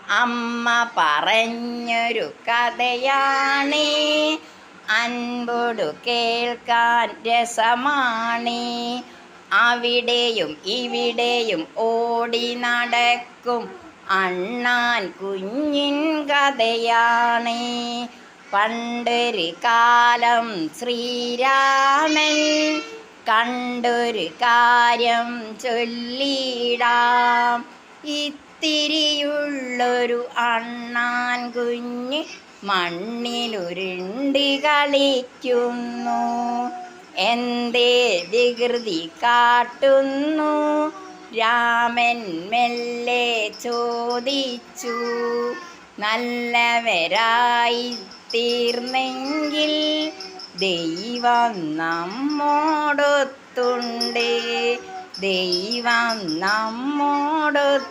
അമ്മ പറഞ്ഞൊരു കഥയാണേ, അൻപോടു കേൾക്കാൻ രസമാണേ. അവിടെയും ഇവിടെയും ഓടി നടക്കും അണ്ണാൻ കുഞ്ഞിൻ കഥയാണേ. പണ്ടൊരു കാലം ശ്രീരാമൻ കണ്ടൊരു കാര്യം ചൊല്ലിടാം. ഇത്തിരിയുള്ളൊരു അണ്ണാൻ കുഞ്ഞ് മണ്ണിലുരുണ്ടി കളിക്കുന്നു. എന്തേ വികൃതി കാട്ടുന്നു? രാമൻ മെല്ലെ ചോദിച്ചു. നല്ലവരായി തീർന്നെങ്കിൽ ദൈവം നമ്മോടൊത്തുണ്ട്, ദൈവം നമ്മോടൊത്തുണ്ട്.